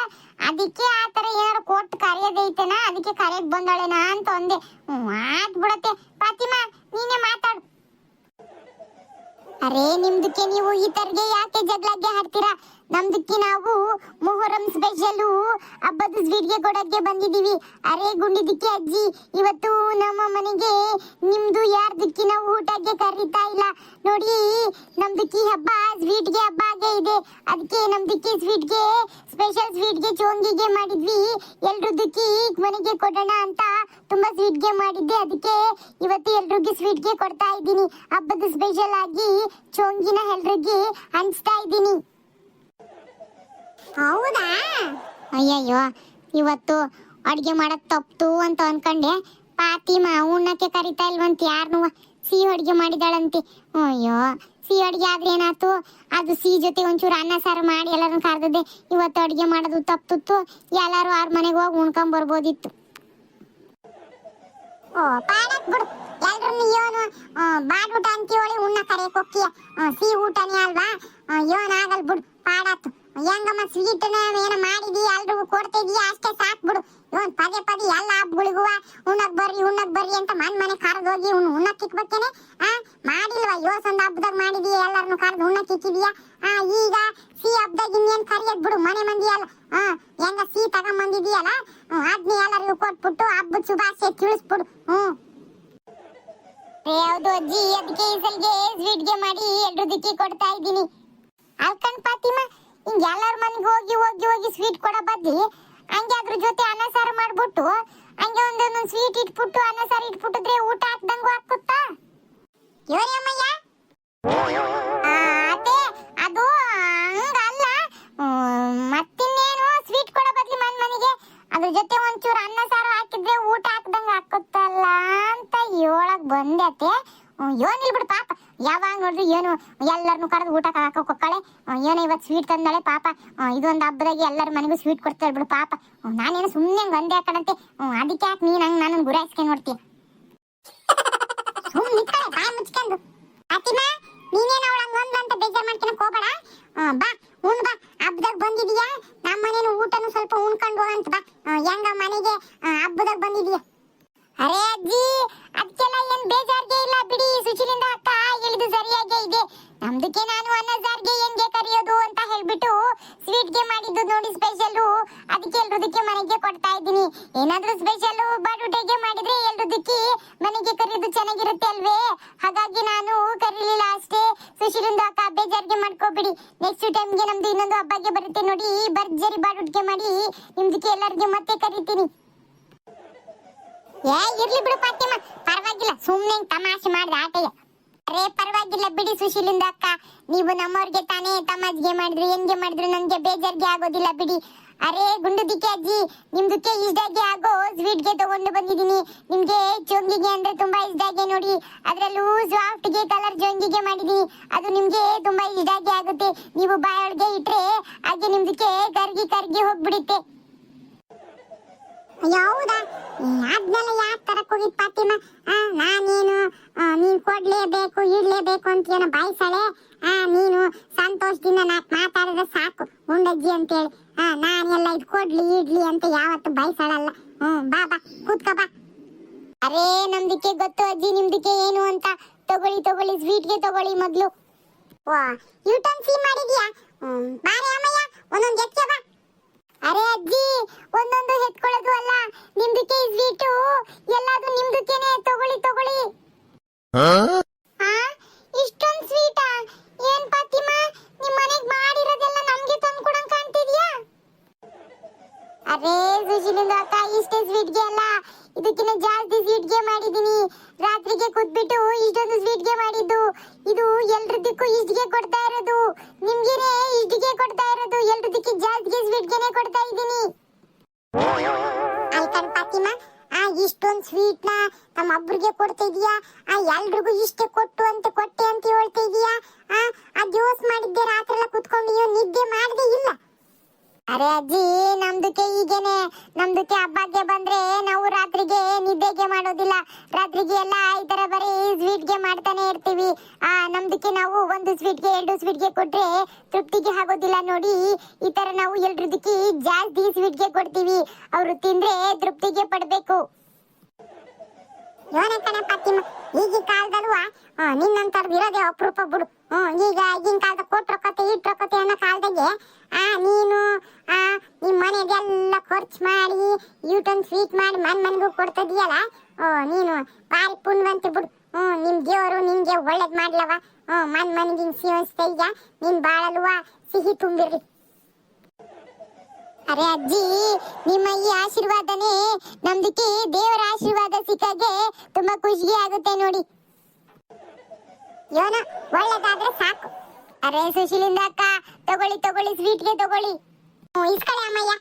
ಅದಕ್ಕೆ ಆ ತರ ಏನಾರು ಕೊಟ್ಟು ಕರಿಯೋದೈತೆನಾ, ಅದಕ್ಕೆ ಕರಿಯಕ್ ಬಂದಳೇನಾ ಅಂತ ಅಂದೆ. ಆತ್ ಬಿಡತ್ತೆ. ಪಾತಿಮಾ ನೀನೇ ಮಾತಾಡು. ಅರೆ ನಿಮ್ದಕ್ಕೆ ನೀವು ಈ ತರಗೆ ಯಾಕೆ ಜಗಳಕ್ಕೆ ಹಾಡ್ತೀರಾ? ನಮ್ದಕ್ಕೆ ನಾವು ಮೊಹರಂ ಸ್ಪೆಷಲು ಹಬ್ಬದ ಸ್ವೀಟ್ಗೆ ಕೊಡಕ್ಕೆ ಬಂದಿದ್ದೀವಿ. ಅರೆ ಗುಂಡಿದಿಕ್ಕೆ ಅಜ್ಜಿ, ಇವತ್ತು ನಮ್ಮ ಮನೆಗೆ ನಿಮ್ದು ಯಾರ್ದಕ್ಕೆ ನಾವು ಊಟಕ್ಕೆ ಕರೀತಾ ಇಲ್ಲ ನೋಡಿ. ನಮ್ದಕ್ಕೆ ಹಬ್ಬ ಸ್ವೀಟ್ಗೆ ಹಬ್ಬ ಆಗೇ ಇದೆ, ಅದಕ್ಕೆ ನಮ್ದಕ್ಕೆ ಸ್ವೀಟ್ಗೆ ಸ್ಪೆಷಲ್ ಸ್ವೀಟ್ಗೆ ಚೋಂಗಿಗೆ ಮಾಡಿದ್ವಿ. ಎಲ್ರದಕ್ಕೆ ಮನೆಗೆ ಕೊಡೋಣ ಅಂತ ತುಂಬಾ ಸ್ವೀಟ್ಗೆ ಮಾಡಿದ್ದೆ, ಅದಕ್ಕೆ ಇವತ್ತು ಎಲ್ರಿಗೆ ಸ್ವೀಟ್ಗೆ ಕೊಡ್ತಾ ಇದ್ದೀನಿ. ಹಬ್ಬದ ಸ್ಪೆಷಲ್ ಆಗಿ ಚೋಂಗಿನ ಎಲ್ರಿಗೆ ಹಂಚ್ತಾ ಇದ್ದೀನಿ. ಹೌದಾ? ಅಯ್ಯಯ್ಯೋ, ಇವತ್ತು ಅಡ್ಗೆ ಮಾಡಕ್ ತಪ್ತು ಅಂತ ಅನ್ಕೊಂಡೆ. ಪಾತಿಮಾ ಉಣ್ಣಕ್ಕೆ ಕರಿತಾ ಇಲ್ವಂತ ಯಾರನ್ನು, ಸಿಹಿ ಅಡ್ಗೆ ಮಾಡಿದಾಳಂತೆ. ಅಯ್ಯೋ, ಸಿಹಿ ಅಡ್ಗೆ ಆದ್ರೆ ಏನಾಯ್ತು, ಅದು ಸಿಹಿ ಜೊತೆ ಒಂಚೂರು ಅನ್ನ ಸಾರು ಮಾಡಿ ಎಲ್ಲರನ್ನು ಕರೆದದೆ. ಇವತ್ತು ಅಡ್ಗೆ ಮಾಡೋದು ತಪ್ಪಿತ್ತು, ಎಲ್ಲರೂ ಅವ್ರ ಮನೆಗೆ ಹೋಗಿ ಉಣ್ಕೊಂಡ್ ಬರ್ಬೋದಿತ್ತು. ಓ ಪಾಡಕ್ ಬಿಡು, ಎಲ್ರು ಏನು ಬಾಡ್ಬಿಟ್ಟ ಅಂತೀವಳಿ ಉಣ್ಣ ಕರೆಯಕ್ ಹೋಗ್ತೀಯ. ಸಿಹಿ ಊಟನೇ ಅಲ್ವಾ, ಏನ್ ಆಗಲ್ ಬಿಡು, ಪಾಡಾತು. ಹೆಂಗಮ್ಮ ಸ್ವೀಟ್ನ ಏನೋ ಮಾಡಿದಿ, ಎಲ್ರಿಗೂ ಕೊಡ್ತಾ ಇದೀಯ, ಅಷ್ಟೇ ಸಾಕ್ ಬಿಡು. ಇವನ್ ಪದೇ ಎಲ್ಲ ಹಬ್ಬಗಳಿಗೂ ಉಣ್ಣಕ್ ಬರ್ರಿ ಅಂತ ಮನೆ ಕರೆದು ಹೋಗಿ ಉಣ್ಣಕ್ ಇಕ್ಬೇಕೇನೆ? ಮಾಡಿಲ್ವಾ? ಯೋಸೊಂದು ಹಬ್ಬದಾಗ ಮಾಡಿದೀಯ, ಎಲ್ಲರನ್ನು ಕರೆದು ಉಣ್ಣಕ್ ಇಕ್ಕಿದೀಯ. ಈಗ ಸಿಹಿ ಹಬ್ಬದಾಗ ಇನ್ನೇನ್ ಕರಿಯಕ್ ಬಿಡು, ಮನೆ ಮಂದಿ ಅಲ್ಲ. ಹೆಂಗ ಸಿಹಿ ತಗೊಂಬಂದಿದೀಯಲ್ಲ, ಅದ್ನೇ ಎಲ್ಲರಿಗೂ ಕೊಟ್ಬಿಟ್ಟು ಹಬ್ಬದ ಶುಭಾಶಯ ತಿಳಿಸ್ಬಿಡು. ಯಾವ್ದು ಅಜ್ಜಿ, ಅದಕ್ಕೆ ಈ ಸಲಿಗೆ ಸ್ವೀಟ್ಗೆ ಮಾಡಿ ಎಲ್ರದಕ್ಕೆ ಕೊಡ್ತಾ ಇದ್ದೀನಿ. ಅಲ್ಕಣ್ ಪಾತಿಮಾ, ಹಿಂಗೆ ಎಲ್ಲರ ಮನೆಗೆ ಹೋಗಿ ಸ್ವೀಟ್ ಕೊಡೋ ಬದ್ಲಿ ಹಂಗೆ ಅದ್ರ ಜೊತೆ ಅನ್ನ ಸಾರು ಮಾಡ್ಬಿಟ್ಟು ಹಂಗೆ ಒಂದೊಂದು ಸ್ವೀಟ್ ಇಟ್ಬಿಟ್ಟು ಅನ್ನ ಸಾರು ಇಟ್ಬಿಟ್ಟಿದ್ರೆ ಊಟ ಹಾಕ್ದಂಗೂ ಹಾಕುತ್ತಾ? ಇವರೇ ಅಮ್ಮಯ್ಯ, ಅದೇ ಅದು ಹಂಗಲ್ಲ. ಮತ್ತಿನ್ನೇನು ಸ್ವೀಟ್ ಕೊಡೋ ಬದ್ಲಿ ಮನೆಗೆ ಅದ್ರ ಜೊತೆ ಒಂಚೂರು ಅನ್ನ ಸಾರು ಹಾಕಿದ್ರೆ ಊಟ ಹಾಕ್ದಂಗ ಹಾಕುತ್ತಲ್ಲ ಅಂತ ಹೇಳಕ್ ಬಂದೈತೆ. ಮಕ್ಕಳೇ ಏನೋ ಇವತ್ತು ಸ್ವೀಟ್ ತಂದಾಳೆ ಪಾಪ. ಇದೊಂದು ಹಬ್ಬದಾಗೆ ಎಲ್ಲರ ಮನೆಗೂ ಸ್ವೀಟ್ ಕೊಡ್ತಾಳೆ ಬಿಡು ಪಾಪ. ನಾನೇನು ಸುಮ್ಮನೆ ಒಂದೇ ಕಣಂತೆ. ಅದಕ್ಕೆ ಯಾಕೆ ನೀನು ಹಂಗೆ ನನ್ನನ್ನು ಗುರಾಯಿಸ್ಕೊಂಡು ನೋಡ್ತೀಯ? ಸುಮ್ಮನೆ ನಿಂತ್ಕೊಳ್ಳೆ ಬಾಯಿ ಮುಚ್ಕೊಂಡು. ಫಾತಿಮಾ ನೀನೇನು ಅವಳ ಹಂಗೊಂದು ಅಂತ ಬೇಜಾರು ಮಾಡ್ಕೊಳಕ್ ಹೋಗಬೇಡ. ಬಾ ಉಣ್ ಬಾ, ಹಬ್ಬದಾಗ ಬಂದಿದೀಯಾ, ನಮ್ಮ ಮನೇನು ಊಟನು ಸ್ವಲ್ಪ ಉಣ್ಕೊಂಡು ಹೋಗಂತ ಬಾ. ಹೆಂಗ ಮನೆಗೆ ಹಬ್ಬದಾಗ ಬಂದಿದೀಯಾ? ಅರೆ ಅಜ್ಜಿ ಅದಕ್ಕೆಲ್ಲ ಏನ್ ಬೇಜಾರ್ಗೆ ಇಲ್ಲ ಬಿಡಿ. ಸುಶೀಲಿಂದ ಅಕ್ಕ ಹೇಳಿದ್ದು ಸರಿಯಾಗೇ ಇದೆ. ನಮ್ದಕ್ಕೆ ನಾನು ಅನ್ನಜಾರ್ಗೆ ಹೆಂಗೆ ಕರೆಯೋದು ಅಂತ ಹೇಳ್ಬಿಟ್ಟು ಸ್ವೀಟ್ಗೆ ಮಾಡಿದ್ದು ನೋಡಿ ಸ್ಪೆಷಲ್ಲು. ಅದಕ್ಕೆ ಎಲ್ರದಕ್ಕೆ ಮನೆಗೆ ಕೊಡ್ತಾ ಇದ್ದೀನಿ. ಏನಾದ್ರೂ ಸ್ಪೆಷಲ್ಲು ಬಾಡುಟೆಗೆ ಮಾಡಿದ್ರೆ ಎಲ್ರದಕ್ಕೆ ಮನೆಗೆ ಕರೆಯೋದು ಚೆನ್ನಾಗಿರುತ್ತೆ ಅಲ್ವೇ? ಹಾಗಾಗಿ ನಾನು ಕರೀಲಿಲ್ಲ ಅಷ್ಟೇ. ಸುಶೀಲಿಂದ ಅಕ್ಕ ಬೇಜಾರ್ಗೆ ಮಾಡ್ಕೋಬಿಡಿ. ನೆಕ್ಸ್ಟ್ ಟೈಮ್ಗೆ ನಮ್ದು ಇನ್ನೊಂದು ಹಬ್ಬಕ್ಕೆ ಬರುತ್ತೆ ನೋಡಿ, ಭರ್ಜರಿ ಬಾಡುಟಿಗೆ ಮಾಡಿ ನಿಮ್ದಕ್ಕೆ ಎಲ್ಲರಿಗೆ ಮತ್ತೆ ಕರಿತೀನಿ. ಇರ್ಲಿ ಬಿಡು ಫಾತಿಮಾ, ಪರವಾಗಿಲ್ಲ, ಸುಮ್ನೆ ತಮಾಷೆ ಮಾಡ್ದ ಆಟಯ್ಯ. ಅರೇ ಪರವಾಗಿಲ್ಲ ಬಿಡಿ ಸುಶೀಲಿಂದ ಅಕ್ಕ, ನೀವು ನಮ್ಮವ್ರಿಗೆ ತಾನೇ ತಮಾಷೆಗೆ ಮಾಡಿದ್ರು ಹೆಂಗೆ ಮಾಡಿದ್ರು ನನ್ಗೆ ಬೇಜಾರ್ಗೆ ಆಗೋದಿಲ್ಲ ಬಿಡಿ. ಅರೇ ಗುಂಡುದಿಕ್ಕೆ ಅಜ್ಜಿ, ನಿಮ್ದಕ್ಕೆ ಇಷ್ಟಾಗೆ ಆಗೋ ಸ್ವೀಟ್ಗೆ ತಗೊಂಡು ಬಂದಿದ್ದೀನಿ. ನಿಮ್ಗೆ ಜೋಂಗಿಗೆ ಅಂದ್ರೆ ತುಂಬಾ ಇಷ್ಟಾಗೆ ನೋಡಿ. ಅದ್ರಲ್ಲೂ ಸಾಫ್ಟ್ಗೆ ಕಲರ್ ಜೋಂಗಿಗೆ ಮಾಡಿದೀನಿ. ಅದು ನಿಮ್ಗೆ ತುಂಬಾ ಇಷ್ಟಾಗೆ ಆಗುತ್ತೆ. ನೀವು ಬಾಯೊಳಗೆ ಇಟ್ರೆ ಹಾಗೆ ನಿಮ್ದಕ್ಕೆ ಕರ್ಗಿ ಹೋಗ್ಬಿಡುತ್ತೆ. ಹೌದಾ? ಅದನ್ನೆಲ್ಲ ಯಾಕೆ ತರಕ್ ಹೋಗಿದ್ ಫಾತಿಮಾ? ನಾನೇನು ನೀನ್ ಕೊಡ್ಲೇಬೇಕು ಇಡ್ಲೇಬೇಕು ಅಂತ ಏನೋ ಬಾಯಿಸಳೆ. ನೀನು ಸಂತೋಷದಿಂದ ಮಾತಾಡಿದ್ರೆ ಸಾಕು ಉಂಡಜ್ಜಿ ಅಂತೇಳಿ. ನಾನೆಲ್ಲ ಇದು ಕೊಡ್ಲಿ ಇಡ್ಲಿ ಅಂತ ಯಾವತ್ತು ಬಾಯಿಸಳಲ್ಲ. ಬಾ ಬಾ ಕೂತ್ಕ ಬಾ. ಅರೇ ನಮ್ದಕ್ಕೆ ಗೊತ್ತು ಅಜ್ಜಿ ನಿಮ್ದಕ್ಕೆ ಏನು ಅಂತ. ತಗೊಳ್ಳಿ ಸ್ವೀಟ್ಗೆ ತಗೊಳ್ಳಿ ಮೊದ್ಲು. ಯೂಟರ್ನ್ ಸೀ ಮಾಡಿದ್ಯಾ? ಬಾರೆ ಅಮ್ಮಯ್ಯ ಒಂದೊಂದು ಎಚ್ಚ ಬಾ. ಅರೆ ಅಜ್ಜಿ ಒಂದೊಂದು ಎತ್ಕೊಳ್ಳೋದು ಅಲ್ಲ, ನಿಮ್ದಕ್ಕೆ ಸ್ವೀಟು ಎಲ್ಲಾದು ನಿಮ್ದಕ್ಕೇನೆ. ತಗೊಳ್ಳಿ. ಇಷ್ಟೊಂದು ಸ್ವೀಟಾ? ಏನ್ ಫಾತಿಮಾ ನಿಮ್ ಮನೆಗ್ ಮಾಡಿರೋದೆಲ್ಲ ನಮ್ಗೆ ತಂದು ಕೊಡಂಗ್ ಕಾಣ್ತಿದ್ಯಾ? ಅರೇ ಸುಶೀಲಿಂದ ಅಕ್ಕ ಇಷ್ಟೇ ಸ್ವೀಟ್ಗೆ ಅಲ್ಲ, ಇದಕ್ಕಿಂತ ಜಾಸ್ತಿ ಸ್ವೀಟ್ಗೆ ಮಾಡಿದೀನಿ. ರಾತ್ರಿಗೆ ಕೂತ್ಬಿಟ್ಟು ಇಷ್ಟೊಂದು ಸ್ವೀಟ್ಗೆ ಮಾಡಿದ್ದು. ಇದು ಎಲ್ರದಕ್ಕೂ ಇಷ್ಟಿಗೆ ಕೊಡ್ತಾ ಇರೋದು, ನಿಮ್ಗೇನೆ ಇಷ್ಟಿಗೆ ಕೊಡ್ತಾ ಇರೋದು. ಎಲ್ರದಕ್ಕೆ ಜಾಸ್ತಿ ಸ್ವೀಟ್ಗೆನೆ ಕೊಡ್ತಾ ಇದ್ದೀನಿ. ಆಯ್ತಾನ್ ಫಾತಿಮಾ, ಇಷ್ಟೊಂದು ಸ್ವೀಟ್ ನ ನಮ್ಮ ಒಬ್ರಿಗೆ ಕೊಡ್ತಾ ಇದೀಯಾ? ಎಲ್ರಿಗೂ ಇಷ್ಟೇ ಕೊಟ್ಟೆ ಅಂತ ಹೇಳ್ತಾ ಇದೀಯಾ? ಜ್ಯೂಸ್ ಮಾಡಿದ್ದೆ ರಾತ್ರಿ ಎಲ್ಲ ಕುತ್ಕೊಂಡು ನಿದ್ದೆ ಮಾಡದೇ ಇಲ್ಲ. ಅರೆ ಅಜ್ಜಿ ನಮ್ದಕ್ಕೆ ಈಗೇನೆ, ನಮ್ದಕ್ಕೆ ಹಬ್ಬಕ್ಕೆ ಬಂದ್ರೆ ನಾವು ರಾತ್ರಿಗೆ ನಿದ್ದೆಗೆ ಮಾಡೋದಿಲ್ಲ. ರಾತ್ರಿಗೆ ಎಲ್ಲ ಈ ತರ ಬರೀ ಸ್ವೀಟ್ಗೆ ಮಾಡ್ತಾನೆ ಇರ್ತೀವಿ. ನಮ್ದಕ್ಕೆ ನಾವು ಒಂದು ಸ್ವೀಟ್ಗೆ 2 ಸ್ವೀಟ್ಗೆ ಕೊಟ್ರೆ ತೃಪ್ತಿಗೆ ಆಗೋದಿಲ್ಲ ನೋಡಿ. ಈ ತರ ನಾವು ಎಲ್ರದಕ್ಕೆ ಜಾಸ್ತಿ ಸ್ವೀಟ್ಗೆ ಕೊಡ್ತೀವಿ. ಅವರು ತಿಂದ್ರೆ ತೃಪ್ತಿಗೆ ಪಡ್ಬೇಕು. ಯೋನಕನ ಫಾತಿಮಾ, ಈಗಿನ ಕಾಲದಲ್ವ ನಿನ್ನಂತರ್ದು ಇರೋದೇ ಅಪರೂಪ ಬಿಡು. ಈಗ ಈಗಿನ ಕಾಲದ ಕೊಟ್ರೊಕ್ಕತೆ ಇಟ್ರೊಕ್ಕತೆ ಅನ್ನೋ ಕಾಲದಾಗೆ ನೀನು ನಿಮ್ಮ ಮನೆಗೆಲ್ಲ ಖರ್ಚು ಮಾಡಿ ಯೂಟನ್ ಸ್ವೀಟ್ ಮಾಡಿ ಮನ್ಗೂ ಕೊಡ್ತದೀಯಲ್ಲ. ನೀನು ಭಾರಿ ಪುಣ್ಯವಂತೆ ಬಿಡು. ನಿಮ್ ದೇವರು ನಿನ್ಗೆ ಒಳ್ಳೇದ್ ಮಾಡ್ಲವ. ಮನೆಗೆ ಸಿಹಿಸ್ತಾ ಈಗ ನಿನ್ ಬಾಳಲ್ವ ಸಿಹಿ ತುಂಬಿರ್ಲಿ. ಅರೆ ಅಜ್ಜಿ ನಿಮ್ಮ ಈ ಆಶೀರ್ವಾದನೇ ನಮ್ದಕ್ಕೆ ದೇವರ ಆಶೀರ್ವಾದ ಸಿಕ್ಕಾಗೆ ತುಂಬಾ ಖುಷಿ ಆಗುತ್ತೆ ನೋಡಿ. ಯೋನ ಒಳ್ಳೇದಾದ್ರೆ ಸಾಕು. ಅರೆ ಸುಶೀಲಿಂದ ಅಕ್ಕ ತಗೊಳ್ಳಿ ಸ್ವೀಟ್ಗೆ ತಗೊಳ್ಳಿ. ಇಸ್ಕೊಳ್ಳಿ ಅಮ್ಮಯ್ಯ.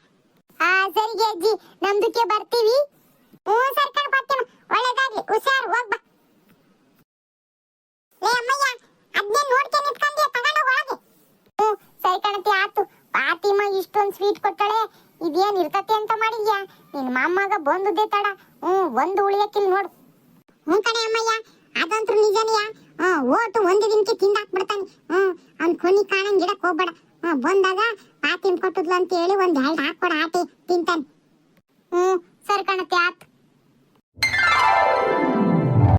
ಸರಿಗೆ ಅಜ್ಜಿ ನಮ್ದಕ್ಕೆ ಬರ್ತೀವಿ. ಸರ್ಕಾರ ಫಾತಿಮಾ ಒಳ್ಳೇದಾಗ್ಲಿ, ಹುಷಾರು ಹೋಗ್ಬಾ. ಲೇ ಅಮ್ಮಯ್ಯ ಅದ್ನೇ ನೋಡ್ಕೊಂಡು ನಿಂತ್ಕೊಂಡ್ಯಾ, ತಗೊಂಡು ಒಳಗೆ. ಸರಿ ಕಣತಿ ಆತು. ಫಾತಿಮಾ ಇಷ್ಟೊಂದು ಸ್ವೀಟ್ ಕೊಟ್ಟಳೆ, ಇದೇನ್ ಇರ್ತತೆ ಅಂತ ಮಾಡಿದ್ಯಾ? ನಿನ್ ಮಾಮಗ ಬಂದುದೇ ತಡ. ಒಂದು ಉಳಿಯಕ್ಕಿಲ್ ನೋಡು. ಕಣೆ ಅಮ್ಮಯ್ಯ ಅದಂತೂ ನಿಜನೆಯಾ. ಓಟು ಒಂದು ದಿನಕ್ಕೆ ತಿಂದಾಕ್ಬಿಡ್ತಾನೆ. ಅವ್ನ್ ಕೊನಿ ಕಾಣಂಗ್ ಗಿಡಕ್ ಹೋಗ್ಬೇಡ. ಬಂದಾಗ ಫಾತಿಮ್ ಕೊಟ್ಟದ್ಲು ಅಂತ ಹೇಳಿ ಒಂದ್ 2 ಹಾಕೊಡ ಆಟೆ ತಿಂತಾನೆ. ಸರಿ ಕಣತೆ ಆತು.